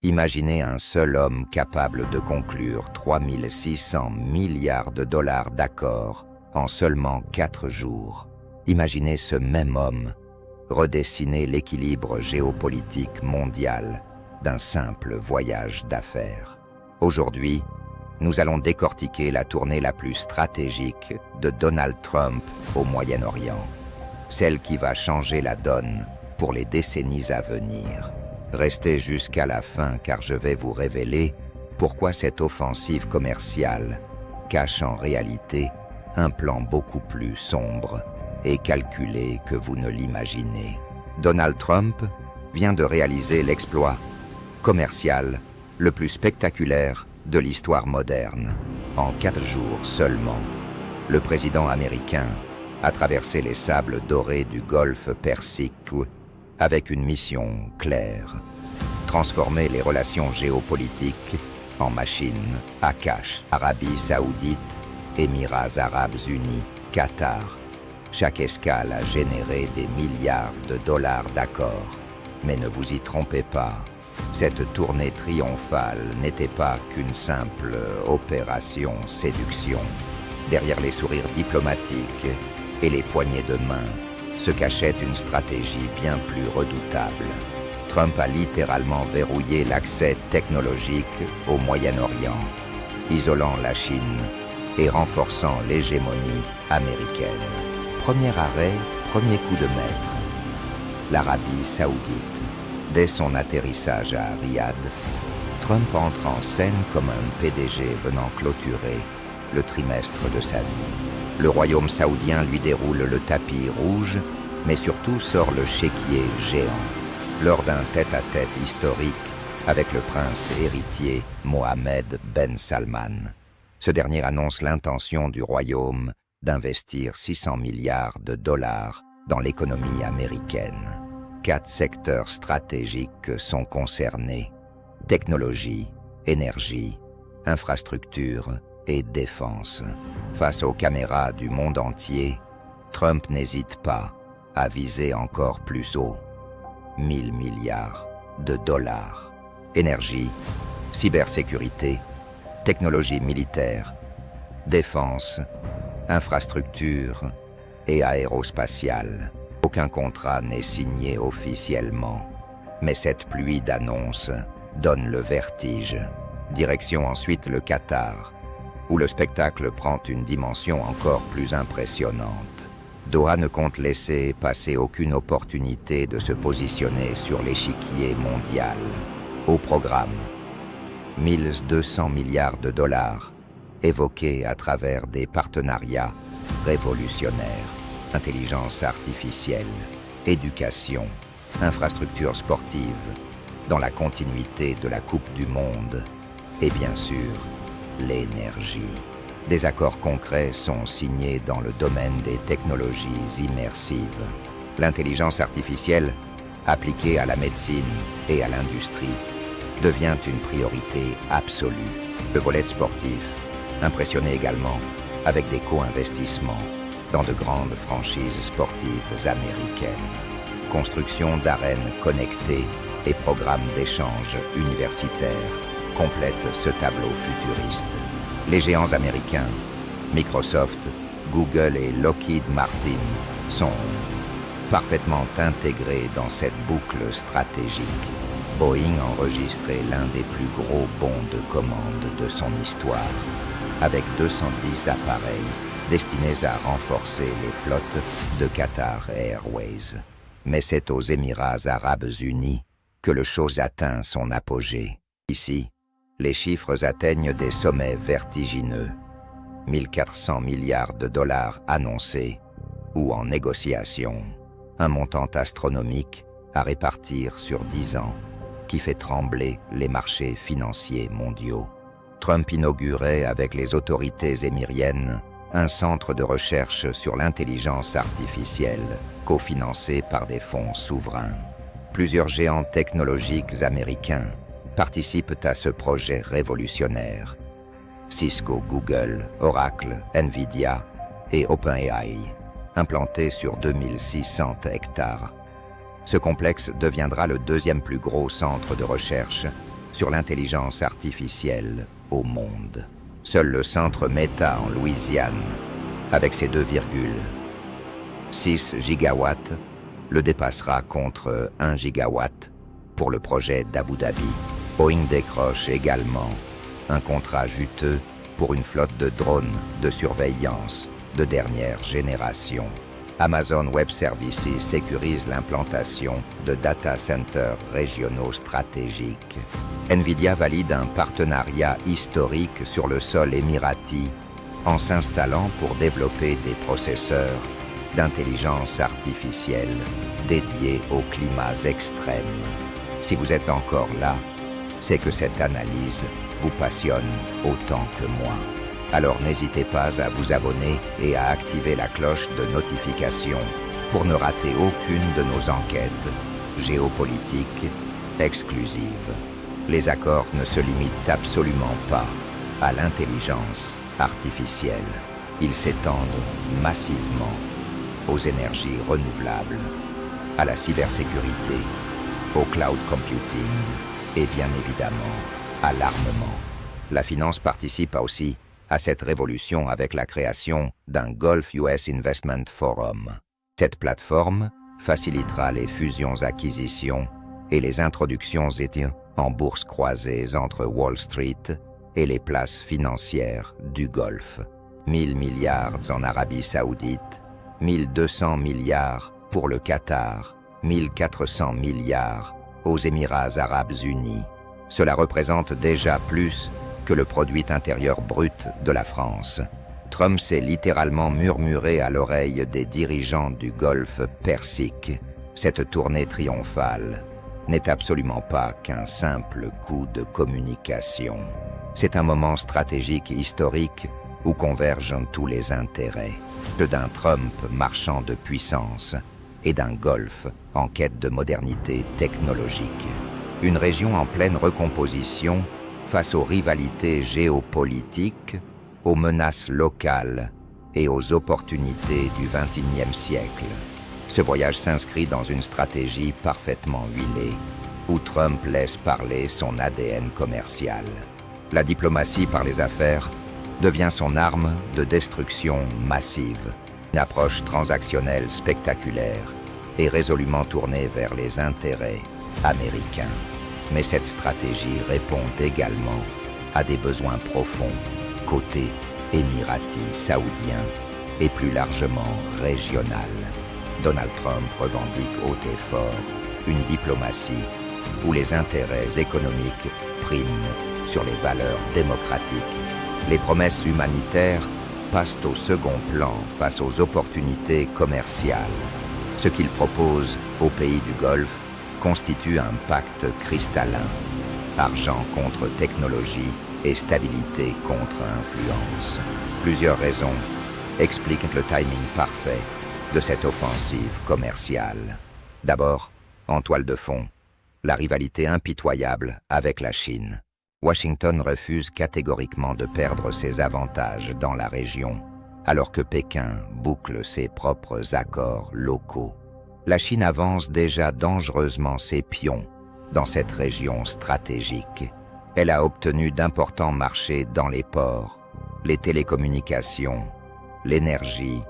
Imaginez un seul homme capable de conclure 3600 milliards de dollars d'accords en seulement 4 jours. Imaginez ce même homme redessiner l'équilibre géopolitique mondial d'un simple voyage d'affaires. Aujourd'hui, nous allons décortiquer la tournée la plus stratégique de Donald Trump au Moyen-Orient, celle qui va changer la donne pour les décennies à venir. Restez jusqu'à la fin car je vais vous révéler pourquoi cette offensive commerciale cache en réalité un plan beaucoup plus sombre et calculé que vous ne l'imaginez. Donald Trump vient de réaliser l'exploit commercial le plus spectaculaire de l'histoire moderne. En 4 jours seulement, le président américain a traversé les sables dorés du golfe Persique avec une mission claire: transformer les relations géopolitiques en machine à cash. Arabie Saoudite, Émirats Arabes Unis, Qatar. Chaque escale a généré des milliards de dollars d'accords. Mais ne vous y trompez pas, cette tournée triomphale n'était pas qu'une simple opération séduction. Derrière les sourires diplomatiques et les poignées de main se cachait une stratégie bien plus redoutable. Trump a littéralement verrouillé l'accès technologique au Moyen-Orient, isolant la Chine et renforçant l'hégémonie américaine. Premier arrêt, premier coup de maître. L'Arabie Saoudite. Dès son atterrissage à Riyad, Trump entre en scène comme un PDG venant clôturer le trimestre de sa vie. Le royaume saoudien lui déroule le tapis rouge, mais surtout sort le chéquier géant. Lors d'un tête-à-tête historique avec le prince héritier Mohammed Ben Salman. Ce dernier annonce l'intention du royaume d'investir 600 milliards de dollars dans l'économie américaine. 4 secteurs stratégiques sont concernés: technologie, énergie, infrastructure et défense. Face aux caméras du monde entier, Trump n'hésite pas à viser encore plus haut: 1000 milliards de dollars. Énergie, cybersécurité, technologie militaire, défense, infrastructure et aérospatiale. Aucun contrat n'est signé officiellement, mais cette pluie d'annonces donne le vertige. Direction ensuite le Qatar, où le spectacle prend une dimension encore plus impressionnante. Doha ne compte laisser passer aucune opportunité de se positionner sur l'échiquier mondial. Au programme, 1200 milliards de dollars évoqués à travers des partenariats révolutionnaires: intelligence artificielle, éducation, infrastructures sportives, dans la continuité de la Coupe du Monde, et bien sûr, l'énergie. Des accords concrets sont signés dans le domaine des technologies immersives. L'intelligence artificielle, appliquée à la médecine et à l'industrie, devient une priorité absolue. Le volet sportif, impressionné également avec des co-investissements dans de grandes franchises sportives américaines. Construction d'arènes connectées et programmes d'échanges universitaires complètent ce tableau futuriste. Les géants américains, Microsoft, Google et Lockheed Martin, sont parfaitement intégrés dans cette boucle stratégique. Boeing enregistrait l'un des plus gros bons de commande de son histoire, avec 210 appareils destinés à renforcer les flottes de Qatar Airways. Mais c'est aux Émirats Arabes Unis que le show atteint son apogée. Ici, les chiffres atteignent des sommets vertigineux. 1400 milliards de dollars annoncés ou en négociation. Un montant astronomique à répartir sur 10 ans qui fait trembler les marchés financiers mondiaux. Trump inaugurait avec les autorités émiriennes un centre de recherche sur l'intelligence artificielle cofinancé par des fonds souverains. Plusieurs géants technologiques américains participent à ce projet révolutionnaire: Cisco, Google, Oracle, Nvidia et OpenAI, implantés sur 2600 hectares. Ce complexe deviendra le 2e plus gros centre de recherche sur l'intelligence artificielle au monde. Seul le centre Meta en Louisiane, avec ses 2,6 gigawatts, le dépassera contre 1 gigawatt pour le projet d'Abu Dhabi. Boeing décroche également un contrat juteux pour une flotte de drones de surveillance de dernière génération. Amazon Web Services sécurise l'implantation de data centers régionaux stratégiques. Nvidia valide un partenariat historique sur le sol émirati en s'installant pour développer des processeurs d'intelligence artificielle dédiés aux climats extrêmes. Si vous êtes encore là, c'est que cette analyse vous passionne autant que moi. Alors n'hésitez pas à vous abonner et à activer la cloche de notification pour ne rater aucune de nos enquêtes géopolitiques exclusives. Les accords ne se limitent absolument pas à l'intelligence artificielle. Ils s'étendent massivement aux énergies renouvelables, à la cybersécurité, au cloud computing et bien évidemment à l'armement. La finance participe aussi à cette révolution avec la création d'un Gulf US Investment Forum. Cette plateforme facilitera les fusions-acquisitions et les introductions en bourse croisées entre Wall Street et les places financières du Golfe. 1000 milliards en Arabie Saoudite, 1200 milliards pour le Qatar, 1400 milliards aux Émirats Arabes Unis. Cela représente déjà plus que le produit intérieur brut de la France. Trump s'est littéralement murmuré à l'oreille des dirigeants du Golfe Persique. Cette tournée triomphale n'est absolument pas qu'un simple coup de communication. C'est un moment stratégique historique où convergent tous les intérêts. Ceux d'un Trump marchand de puissance et d'un Golfe en quête de modernité technologique. Une région en pleine recomposition face aux rivalités géopolitiques, aux menaces locales et aux opportunités du XXIe siècle. Ce voyage s'inscrit dans une stratégie parfaitement huilée, où Trump laisse parler son ADN commercial. La diplomatie par les affaires devient son arme de destruction massive, une approche transactionnelle spectaculaire et résolument tournée vers les intérêts américains. Mais cette stratégie répond également à des besoins profonds, côté émirati, saoudien et plus largement régional. Donald Trump revendique haut et fort une diplomatie où les intérêts économiques priment sur les valeurs démocratiques. Les promesses humanitaires passent au second plan face aux opportunités commerciales. Ce qu'il propose aux pays du Golfe constitue un pacte cristallin, argent contre technologie et stabilité contre influence. Plusieurs raisons expliquent le timing parfait de cette offensive commerciale. D'abord, en toile de fond, la rivalité impitoyable avec la Chine. Washington refuse catégoriquement de perdre ses avantages dans la région, alors que Pékin boucle ses propres accords locaux. La Chine avance déjà dangereusement ses pions dans cette région stratégique. Elle a obtenu d'importants marchés dans les ports, les télécommunications, l'énergie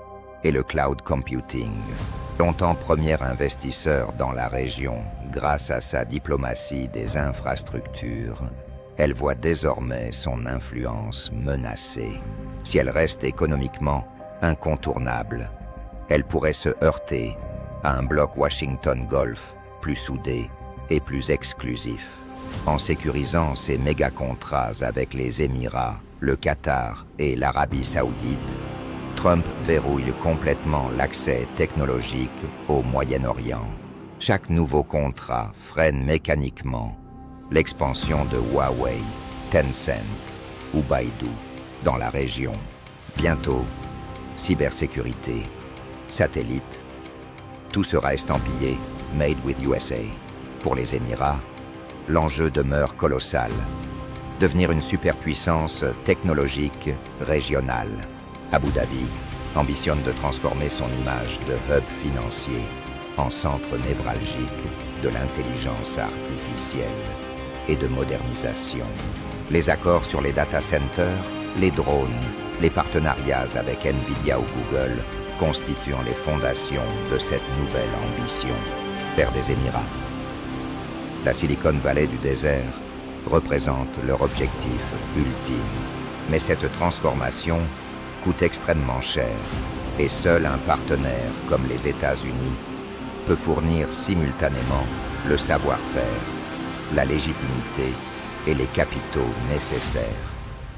et le cloud computing. Longtemps premier investisseur dans la région grâce à sa diplomatie des infrastructures, elle voit désormais son influence menacée. Si elle reste économiquement incontournable, elle pourrait se heurter à un bloc Washington-Golfe plus soudé et plus exclusif. En sécurisant ses méga-contrats avec les Émirats, le Qatar et l'Arabie Saoudite, Trump verrouille complètement l'accès technologique au Moyen-Orient. Chaque nouveau contrat freine mécaniquement l'expansion de Huawei, Tencent ou Baidu dans la région. Bientôt, cybersécurité, satellite, tout sera estampillé « Made with USA ». Pour les Émirats, l'enjeu demeure colossal. Devenir une superpuissance technologique régionale. Abu Dhabi ambitionne de transformer son image de hub financier en centre névralgique de l'intelligence artificielle. et de modernisation. Les accords sur les data centers, les drones, les partenariats avec Nvidia ou Google constituant les fondations de cette nouvelle ambition vers des Émirats. La Silicon Valley du désert représente leur objectif ultime. Mais cette transformation coûte extrêmement cher et seul un partenaire comme les États-Unis peut fournir simultanément le savoir-faire, la légitimité et les capitaux nécessaires.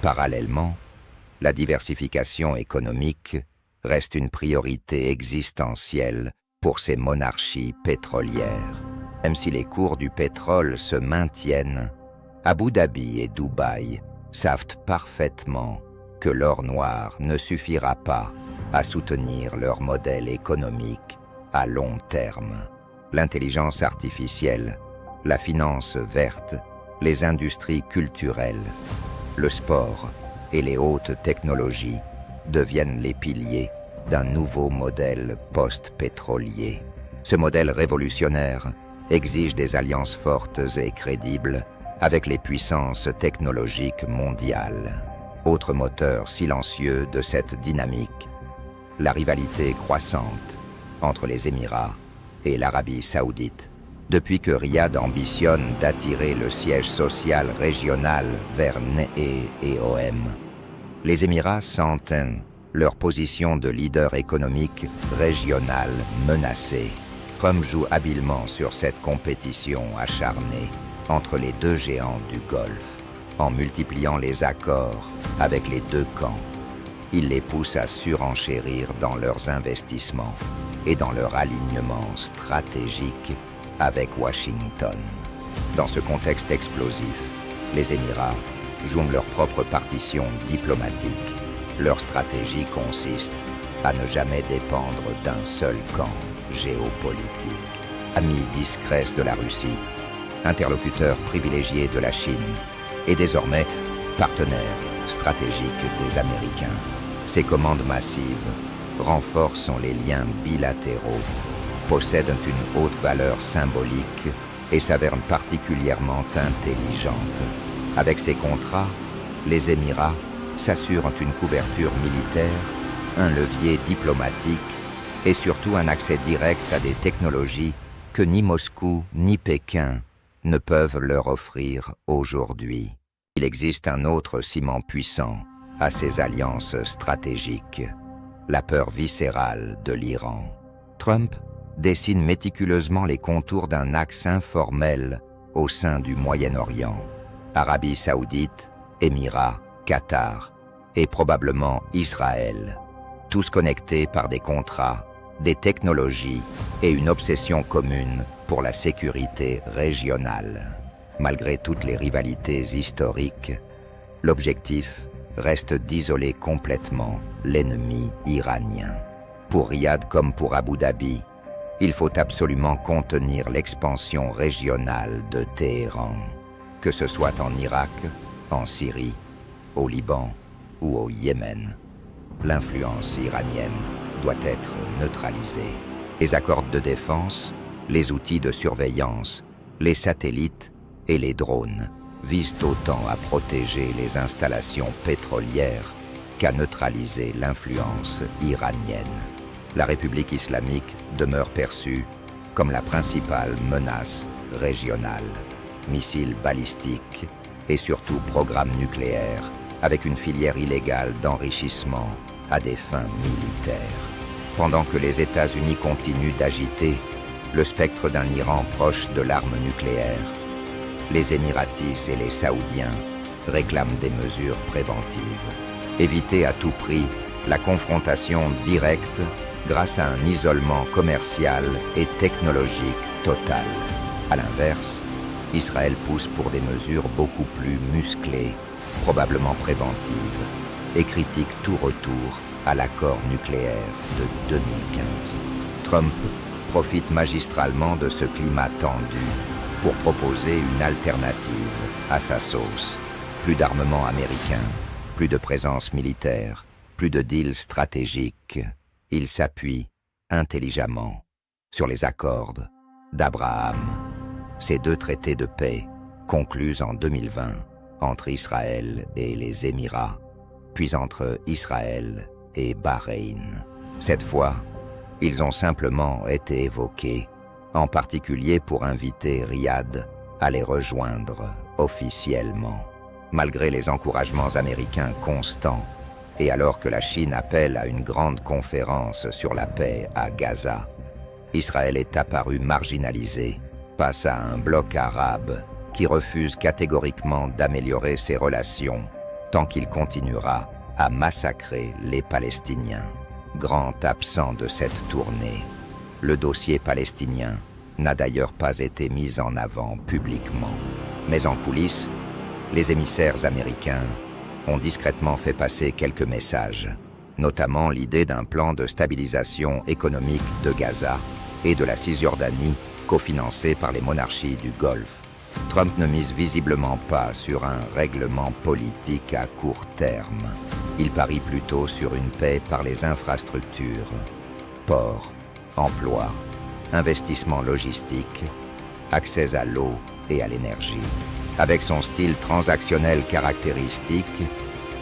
Parallèlement, la diversification économique reste une priorité existentielle pour ces monarchies pétrolières. Même si les cours du pétrole se maintiennent, Abu Dhabi et Dubaï savent parfaitement que l'or noir ne suffira pas à soutenir leur modèle économique à long terme. L'intelligence artificielle, la finance verte, les industries culturelles, le sport et les hautes technologies deviennent les piliers d'un nouveau modèle post-pétrolier. Ce modèle révolutionnaire exige des alliances fortes et crédibles avec les puissances technologiques mondiales. Autre moteur silencieux de cette dynamique, la rivalité croissante entre les Émirats et l'Arabie saoudite. Depuis que Riyad ambitionne d'attirer le siège social régional vers NEE et OM, les Émirats sentent leur position de leader économique régional menacée. Trump joue habilement sur cette compétition acharnée entre les deux géants du Golfe, en multipliant les accords avec les deux camps. Il les pousse à surenchérir dans leurs investissements et dans leur alignement stratégique avec Washington. Dans ce contexte explosif, les Émirats jouent leur propre partition diplomatique. Leur stratégie consiste à ne jamais dépendre d'un seul camp géopolitique. Ami discret de la Russie, interlocuteur privilégié de la Chine et désormais partenaire stratégique des Américains. Ces commandes massives renforcent les liens bilatéraux, possèdent une haute valeur symbolique et s'avèrent particulièrement intelligentes. Avec ces contrats, les Émirats s'assurent une couverture militaire, un levier diplomatique et surtout un accès direct à des technologies que ni Moscou ni Pékin ne peuvent leur offrir aujourd'hui. Il existe un autre ciment puissant à ces alliances stratégiques, la peur viscérale de l'Iran. Trump dessine méticuleusement les contours d'un axe informel au sein du Moyen-Orient. Arabie saoudite, Émirats, Qatar et probablement Israël, tous connectés par des contrats, des technologies et une obsession commune pour la sécurité régionale. Malgré toutes les rivalités historiques, l'objectif reste d'isoler complètement l'ennemi iranien. Pour Riyad comme pour Abu Dhabi, il faut absolument contenir l'expansion régionale de Téhéran, que ce soit en Irak, en Syrie, au Liban ou au Yémen. L'influence iranienne doit être neutralisée. Les accords de défense, les outils de surveillance, les satellites et les drones visent autant à protéger les installations pétrolières qu'à neutraliser l'influence iranienne. La République islamique demeure perçue comme la principale menace régionale. Missiles balistiques et surtout programmes nucléaires avec une filière illégale d'enrichissement à des fins militaires. Pendant que les États-Unis continuent d'agiter le spectre d'un Iran proche de l'arme nucléaire, les Émiratis et les Saoudiens réclament des mesures préventives. Éviter à tout prix la confrontation directe grâce à un isolement commercial et technologique total. À l'inverse, Israël pousse pour des mesures beaucoup plus musclées, probablement préventives, et critique tout retour à l'accord nucléaire de 2015. Trump profite magistralement de ce climat tendu pour proposer une alternative à sa sauce. Plus d'armement américain, plus de présence militaire, plus de deals stratégiques. Il s'appuie intelligemment sur les accords d'Abraham. Ces deux traités de paix concluses en 2020 entre Israël et les Émirats, puis entre Israël et Bahreïn. Cette fois, ils ont simplement été évoqués, en particulier pour inviter Riyad à les rejoindre officiellement. Malgré les encouragements américains constants, et alors que la Chine appelle à une grande conférence sur la paix à Gaza, Israël est apparu marginalisé face à un bloc arabe qui refuse catégoriquement d'améliorer ses relations tant qu'il continuera à massacrer les Palestiniens. Grand absent de cette tournée, le dossier palestinien n'a d'ailleurs pas été mis en avant publiquement. Mais en coulisses, les émissaires américains ont discrètement fait passer quelques messages, notamment l'idée d'un plan de stabilisation économique de Gaza et de la Cisjordanie cofinancé par les monarchies du Golfe. Trump ne mise visiblement pas sur un règlement politique à court terme. Il parie plutôt sur une paix par les infrastructures, ports, emplois, investissements logistiques, accès à l'eau et à l'énergie. Avec son style transactionnel caractéristique,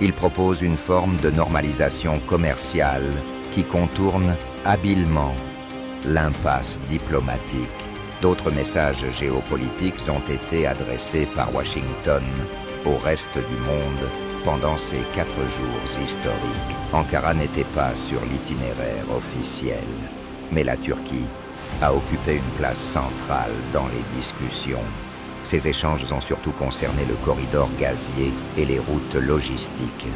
il propose une forme de normalisation commerciale qui contourne habilement l'impasse diplomatique. D'autres messages géopolitiques ont été adressés par Washington au reste du monde pendant ces 4 jours historiques. Ankara n'était pas sur l'itinéraire officiel, mais la Turquie a occupé une place centrale dans les discussions. Ces échanges ont surtout concerné le corridor gazier et les routes logistiques,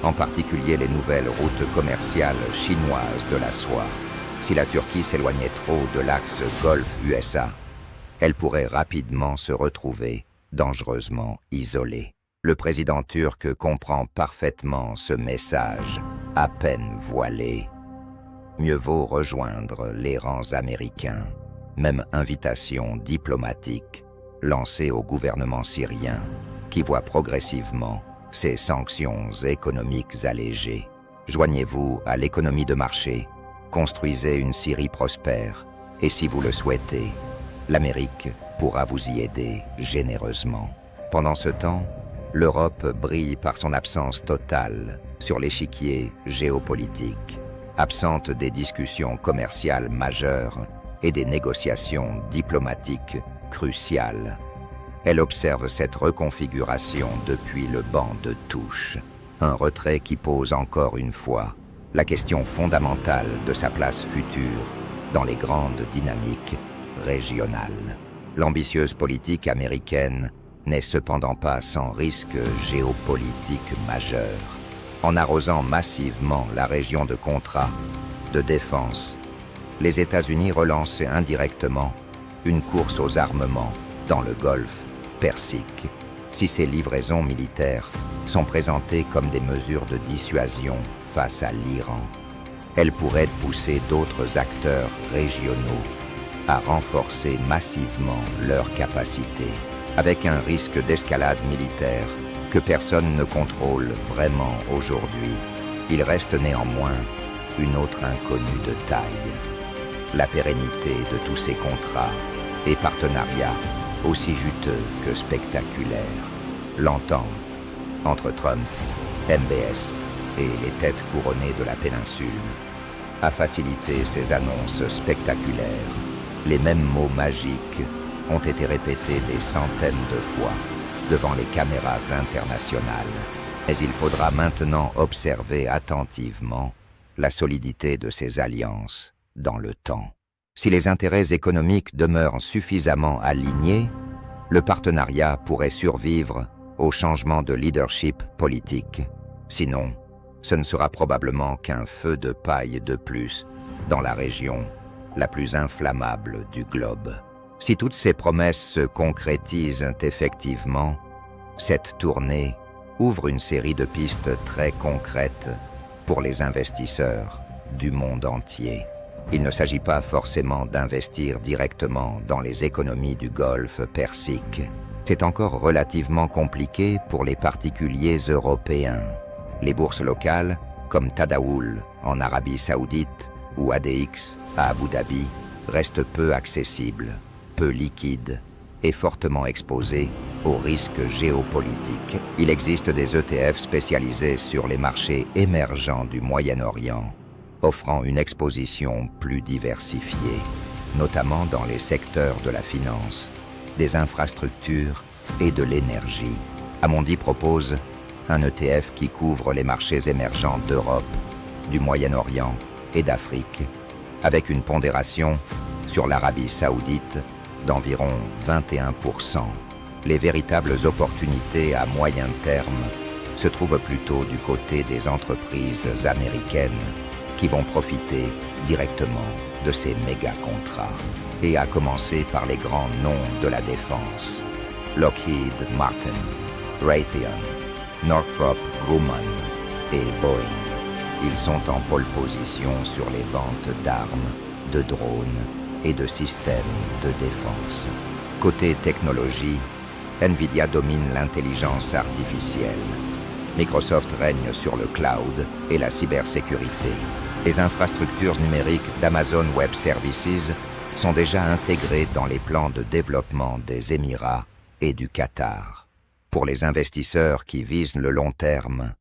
en particulier les nouvelles routes commerciales chinoises de la soie. Si la Turquie s'éloignait trop de l'axe Golfe-USA, elle pourrait rapidement se retrouver dangereusement isolée. Le président turc comprend parfaitement ce message, à peine voilé. Mieux vaut rejoindre les rangs américains. Même invitation diplomatique lancée au gouvernement syrien, qui voit progressivement ses sanctions économiques allégées. Joignez-vous à l'économie de marché, construisez une Syrie prospère, et si vous le souhaitez, l'Amérique pourra vous y aider généreusement. Pendant ce temps, l'Europe brille par son absence totale sur l'échiquier géopolitique, absente des discussions commerciales majeures et des négociations diplomatiques cruciales. Elle observe cette reconfiguration depuis le banc de touche, un retrait qui pose encore une fois la question fondamentale de sa place future dans les grandes dynamiques régionales. L'ambitieuse politique américaine n'est cependant pas sans risque géopolitique majeur. En arrosant massivement la région de contrats, de défense, les États-Unis relancent indirectement une course aux armements dans le Golfe Persique. Si ces livraisons militaires sont présentées comme des mesures de dissuasion face à l'Iran, elles pourraient pousser d'autres acteurs régionaux à renforcer massivement leurs capacités, avec un risque d'escalade militaire que personne ne contrôle vraiment aujourd'hui. Il reste néanmoins une autre inconnue de taille: la pérennité de tous ces contrats et partenariats aussi juteux que spectaculaires. L'entente entre Trump, MBS et les têtes couronnées de la péninsule a facilité ces annonces spectaculaires. Les mêmes mots magiques ont été répétés des centaines de fois devant les caméras internationales. Mais il faudra maintenant observer attentivement la solidité de ces alliances dans le temps. Si les intérêts économiques demeurent suffisamment alignés, le partenariat pourrait survivre au changement de leadership politique. Sinon, ce ne sera probablement qu'un feu de paille de plus dans la région la plus inflammable du globe. Si toutes ces promesses se concrétisent effectivement, cette tournée ouvre une série de pistes très concrètes pour les investisseurs du monde entier. Il ne s'agit pas forcément d'investir directement dans les économies du Golfe Persique. C'est encore relativement compliqué pour les particuliers européens. Les bourses locales, comme Tadawul en Arabie Saoudite ou ADX à Abu Dhabi, restent peu accessibles, peu liquides est fortement exposé aux risques géopolitiques. Il existe des ETF spécialisés sur les marchés émergents du Moyen-Orient, offrant une exposition plus diversifiée, notamment dans les secteurs de la finance, des infrastructures et de l'énergie. Amundi propose un ETF qui couvre les marchés émergents d'Europe, du Moyen-Orient et d'Afrique, avec une pondération sur l'Arabie saoudite d'environ 21%. Les véritables opportunités à moyen terme se trouvent plutôt du côté des entreprises américaines qui vont profiter directement de ces méga-contrats, et à commencer par les grands noms de la défense: Lockheed Martin, Raytheon, Northrop Grumman et Boeing. Ils sont en pole position sur les ventes d'armes, de drones et de systèmes de défense. Côté technologie, Nvidia domine l'intelligence artificielle. Microsoft règne sur le cloud et la cybersécurité. Les infrastructures numériques d'Amazon Web Services sont déjà intégrées dans les plans de développement des Émirats et du Qatar. Pour les investisseurs qui visent le long terme,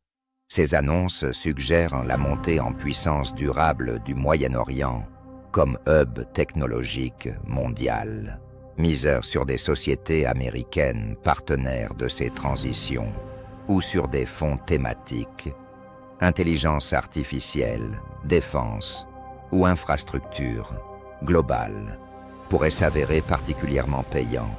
ces annonces suggèrent la montée en puissance durable du Moyen-Orient comme hub technologique mondial. Miseur sur des sociétés américaines partenaires de ces transitions ou sur des fonds thématiques, intelligence artificielle, défense ou infrastructure globale pourrait s'avérer particulièrement payant.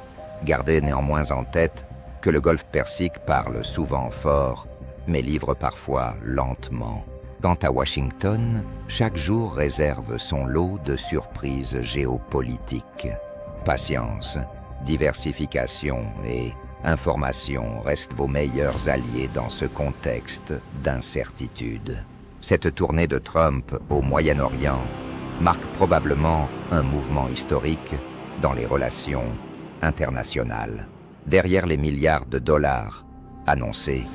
Gardez néanmoins en tête que le Golfe Persique parle souvent fort, mais livre parfois lentement. Quant à Washington, chaque jour réserve son lot de surprises géopolitiques. Patience, diversification et information restent vos meilleurs alliés dans ce contexte d'incertitude. Cette tournée de Trump au Moyen-Orient marque probablement un mouvement historique dans les relations internationales. Derrière les milliards de dollars annoncés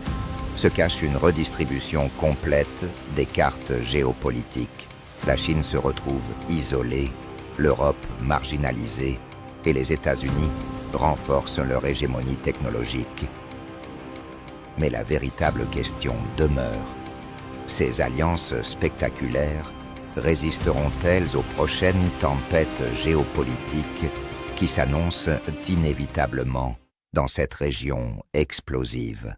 se cache une redistribution complète des cartes géopolitiques. La Chine se retrouve isolée, l'Europe marginalisée et les États-Unis renforcent leur hégémonie technologique. Mais la véritable question demeure: ces alliances spectaculaires résisteront-elles aux prochaines tempêtes géopolitiques qui s'annoncent inévitablement dans cette région explosive?